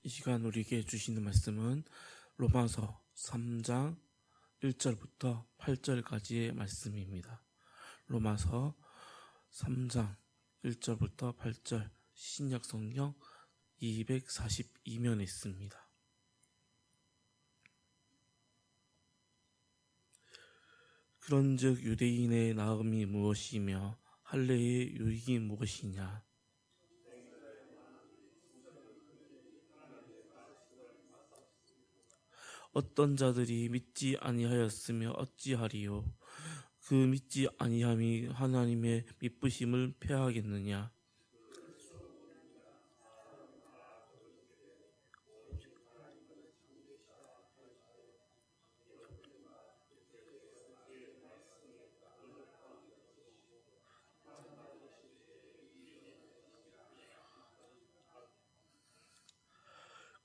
이 시간 우리에게 주시는 말씀은 로마서 3장 1절부터 8절까지의 말씀입니다. 로마서 3장 1절부터 8절 신약 성경 242면에 있습니다. 그런즉 유대인의 나음이 무엇이며 할례의 유익이 무엇이냐? 어떤 자들이 믿지 아니하였으며 어찌하리요? 그 믿지 아니함이 하나님의 미쁘심을 폐하겠느냐?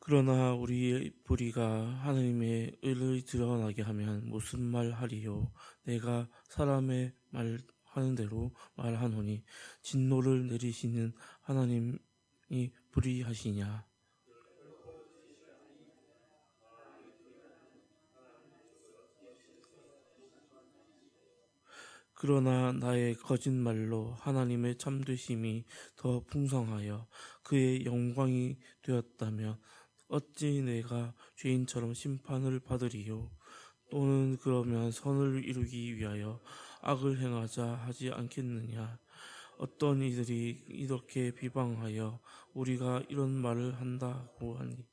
그러나 우리의 불의가 하나님의 의를 드러나게 하면 무슨 말 하리요? 내가 사람의 말하는 대로 말하노니 진노를 내리시는 하나님이 불의하시냐? 그러나 나의 거짓말로 하나님의 참되심이 더 풍성하여 그의 영광이 되었다면 어찌 내가 죄인처럼 심판을 받으리요? 또는 그러면 선을 이루기 위하여 악을 행하자 하지 않겠느냐? 어떤 이들이 이렇게 비방하여 우리가 이런 말을 한다고 하니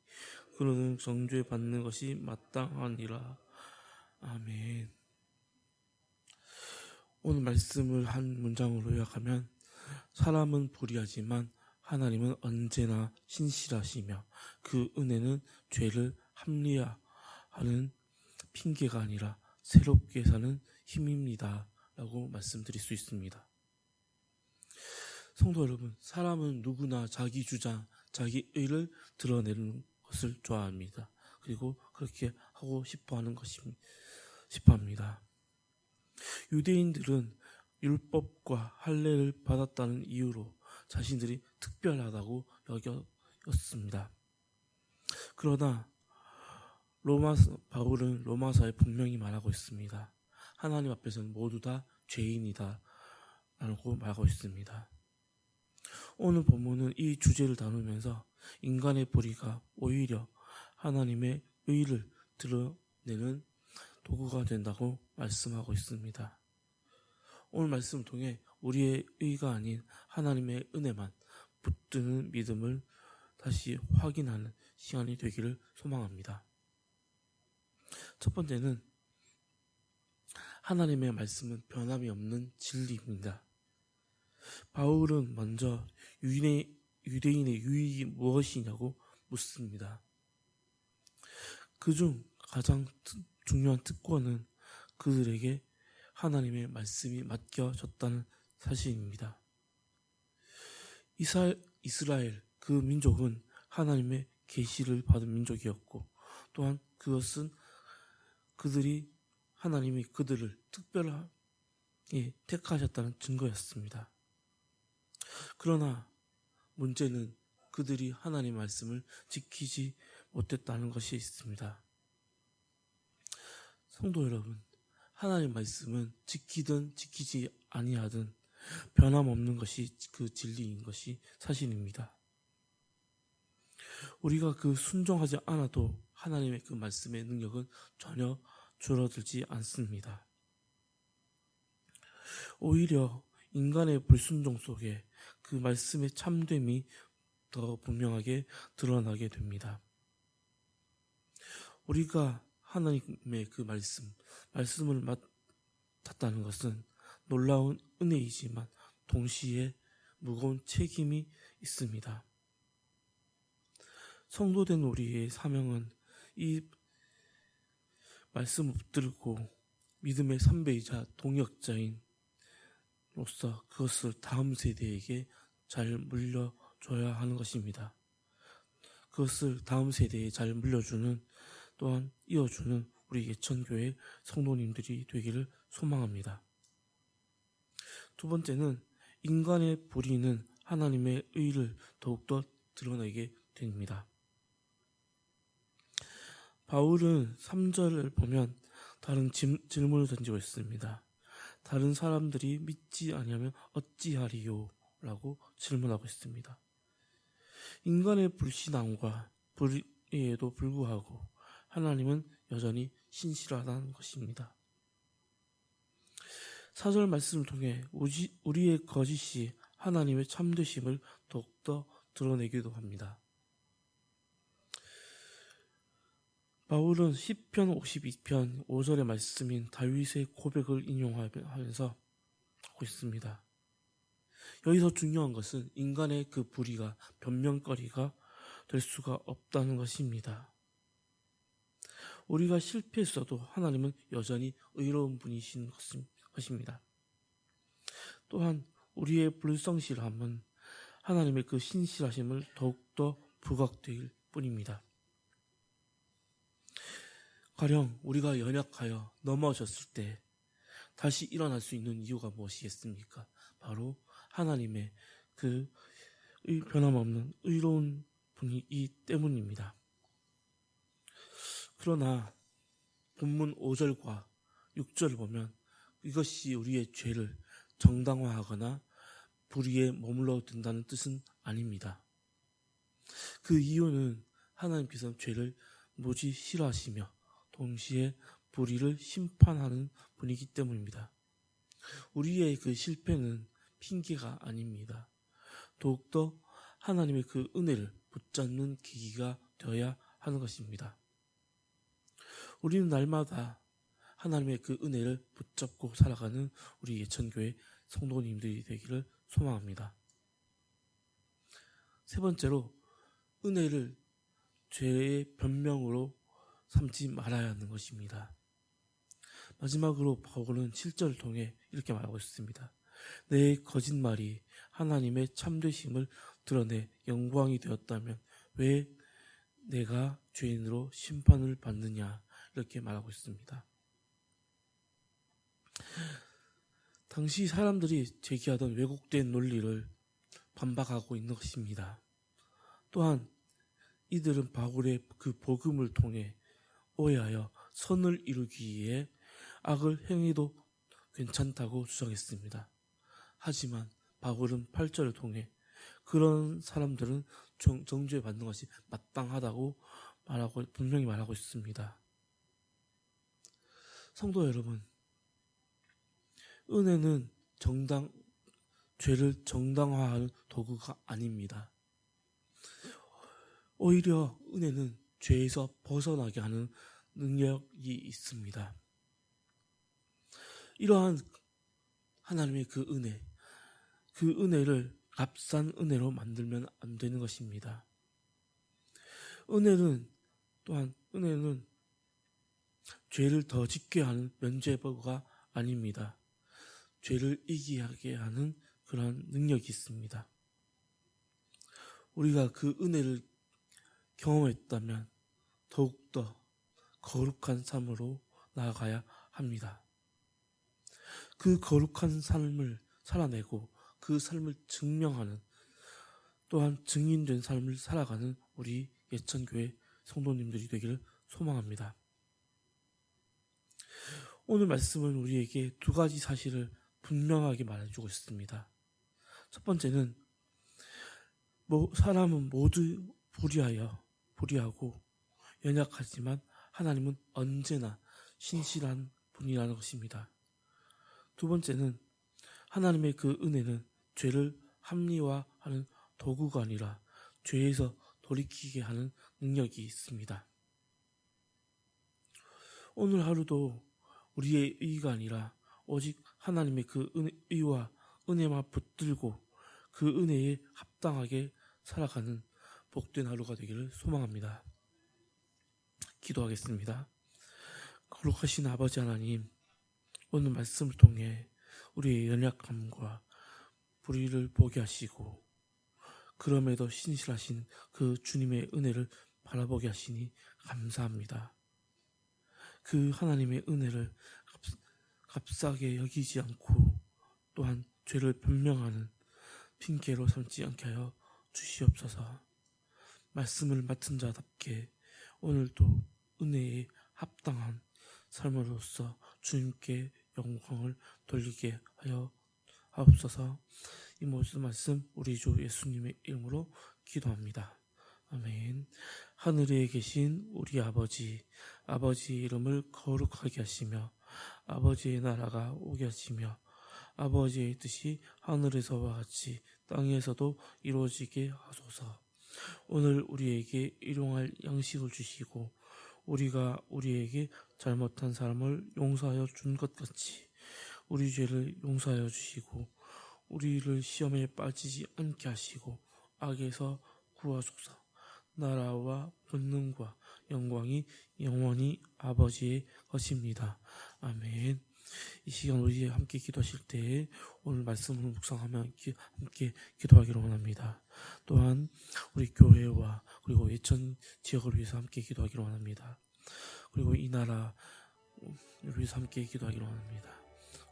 그는 정죄받는 것이 마땅하니라. 아멘. 오늘 말씀을 한 문장으로 요약하면 사람은 불의하지만 하나님은 언제나 신실하시며 그 은혜는 죄를 합리화하는 핑계가 아니라 새롭게 사는 힘입니다. 라고 말씀드릴 수 있습니다. 성도 여러분, 사람은 누구나 자기 주장, 자기 의를 드러내는 것을 좋아합니다. 그리고 그렇게 하고 싶어하는 싶어합니다. 유대인들은 율법과 할례를 받았다는 이유로 자신들이 특별하다고 여겼습니다. 그러나 바울은 로마서에 분명히 말하고 있습니다. 하나님 앞에서는 모두 다 죄인이다 라고 말하고 있습니다. 오늘 본문은 이 주제를 다루면서 인간의 불의가 오히려 하나님의 의를 드러내는 도구가 된다고 말씀하고 있습니다. 오늘 말씀을 통해 우리의 의가 아닌 하나님의 은혜만 붙드는 믿음을 다시 확인하는 시간이 되기를 소망합니다. 첫 번째는 하나님의 말씀은 변함이 없는 진리입니다. 바울은 먼저 유대인의 유익이 무엇이냐고 묻습니다. 그중 가장 중요한 특권은 그들에게 하나님의 말씀이 맡겨졌다는 사실입니다. 이스라엘 그 민족은 하나님의 계시를 받은 민족이었고 또한 그것은 하나님이 그들을 특별하게 택하셨다는 증거였습니다. 그러나 문제는 그들이 하나님의 말씀을 지키지 못했다는 것이 있습니다. 성도 여러분, 하나님의 말씀은 지키든 지키지 아니하든 변함없는 것이 그 진리인 것이 사실입니다. 우리가 그 순종하지 않아도 하나님의 그 말씀의 능력은 전혀 줄어들지 않습니다. 오히려 인간의 불순종 속에 그 말씀의 참됨이 더 분명하게 드러나게 됩니다. 우리가 하나님의 그 말씀을 맡았다는 것은 놀라운 은혜이지만 동시에 무거운 책임이 있습니다. 성도된 우리의 사명은 이 말씀을 붙들고 믿음의 선배이자 동역자인 로서 그것을 다음 세대에게 잘 물려줘야 하는 것입니다. 그것을 다음 세대에 잘 물려주는 또한 이어주는 우리 예천교회 성도님들이 되기를 소망합니다. 두 번째는 인간의 불의는 하나님의 의를 더욱더 드러내게 됩니다. 바울은 3절을 보면 다른 질문을 던지고 있습니다. 다른 사람들이 믿지 아니하면 어찌하리요? 라고 질문하고 있습니다. 인간의 불신앙과 불의에도 불구하고 하나님은 여전히 신실하다는 것입니다. 4절 말씀을 통해 우리의 거짓이 하나님의 참되심을 더욱더 드러내기도 합니다. 바울은 시편 52편 5절의 말씀인 다윗의 고백을 인용하면서 하고 있습니다. 여기서 중요한 것은 인간의 그 불의가 변명거리가 될 수가 없다는 것입니다. 우리가 실패했어도 하나님은 여전히 의로운 분이신 것입니다. 또한 우리의 불성실함은 하나님의 그 신실하심을 더욱더 부각될 뿐입니다. 가령 우리가 연약하여 넘어졌을 때 다시 일어날 수 있는 이유가 무엇이겠습니까? 바로 하나님의 그 변함없는 의로운 분이기 때문입니다. 그러나 본문 5절과 6절을 보면 이것이 우리의 죄를 정당화하거나 불의에 머물러 든다는 뜻은 아닙니다. 그 이유는 하나님께서는 죄를 무지 싫어하시며 동시에 불의를 심판하는 분이기 때문입니다. 우리의 그 실패는 핑계가 아닙니다. 더욱더 하나님의 그 은혜를 붙잡는 계기가 되어야 하는 것입니다. 우리는 날마다 하나님의 그 은혜를 붙잡고 살아가는 우리 예천교회 성도님들이 되기를 소망합니다. 세 번째로, 은혜를 죄의 변명으로 삼지 말아야 하는 것입니다. 마지막으로 바울은 7절을 통해 이렇게 말하고 있습니다. 내 거짓말이 하나님의 참되심을 드러내 영광이 되었다면 왜 내가 죄인으로 심판을 받느냐, 이렇게 말하고 있습니다. 당시 사람들이 제기하던 왜곡된 논리를 반박하고 있는 것입니다. 또한 이들은 바울의 그 복음을 통해 오해하여 선을 이루기 위해 악을 행해도 괜찮다고 주장했습니다. 하지만 바울은 8절을 통해 그런 사람들은 정죄 받는 것이 마땅하다고 분명히 말하고 있습니다. 성도 여러분, 은혜는 죄를 정당화하는 도구가 아닙니다. 오히려 은혜는 죄에서 벗어나게 하는 능력이 있습니다. 이러한 하나님의 그 은혜를 값싼 은혜로 만들면 안 되는 것입니다. 은혜는 죄를 더 짓게 하는 면죄부가 아닙니다. 죄를 이기게 하는 그러한 능력이 있습니다. 우리가 그 은혜를 경험했다면 더욱더 거룩한 삶으로 나아가야 합니다. 그 거룩한 삶을 살아내고 그 삶을 증명하는, 또한 증인된 삶을 살아가는 우리 예천교회 성도님들이 되기를 소망합니다. 오늘 말씀은 우리에게 두 가지 사실을 분명하게 말해주고 있습니다. 첫 번째는 사람은 모두 불의하고 연약하지만 하나님은 언제나 신실한 분이라는 것입니다. 두 번째는 하나님의 그 은혜는 죄를 합리화하는 도구가 아니라 죄에서 돌이키게 하는 능력이 있습니다. 오늘 하루도 우리의 의가 아니라 오직 하나님의 그 의와 은혜만 붙들고 그 은혜에 합당하게 살아가는 복된 하루가 되기를 소망합니다. 기도하겠습니다. 거룩하신 아버지 하나님, 오늘 말씀을 통해 우리의 연약함과 불의를 보게 하시고 그럼에도 신실하신 그 주님의 은혜를 바라보게 하시니 감사합니다. 그 하나님의 은혜를 값싸게 여기지 않고 또한 죄를 변명하는 핑계로 삼지 않게 하여 주시옵소서. 말씀을 맡은 자답게 오늘도 은혜에 합당한 삶으로서 주님께 영광을 돌리게 하여 하옵소서. 이 모든 말씀 우리 주 예수님의 이름으로 기도합니다. 아멘. 하늘에 계신 우리 아버지, 아버지의 이름을 거룩하게 하시며 아버지의 나라가 오게 하시며 아버지의 뜻이 하늘에서와 같이 땅에서도 이루어지게 하소서. 오늘 우리에게 일용할 양식을 주시고 우리가 우리에게 잘못한 사람을 용서하여 준 것 같이 우리 죄를 용서하여 주시고 우리를 시험에 빠지지 않게 하시고 악에서 구하소서. 나라와 권능과 영광이 영원히 아버지의 것입니다. 아멘. 이 시간 우리 함께 기도하실 때 오늘 말씀을 묵상하며 함께 기도하기를 원합니다. 또한 우리 교회와 그리고 예천 지역을 위해서 함께 기도하기를 원합니다. 그리고 이 나라를 위해서 함께 기도하기를 원합니다.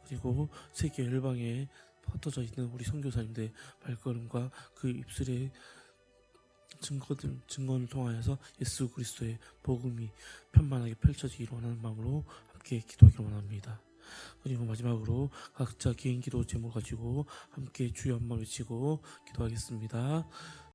그리고 세계 열방에 흩어져 있는 우리 선교사님들의 발걸음과 그 입술의 증거를 통하여서 예수 그리스도의 복음이 편만하게 펼쳐지기를 원하는 마음으로 함께 기도하기를 원합니다. 그리고 마지막으로 각자 개인 기도 제목 가지고 함께 주여 한번 외치고 기도하겠습니다.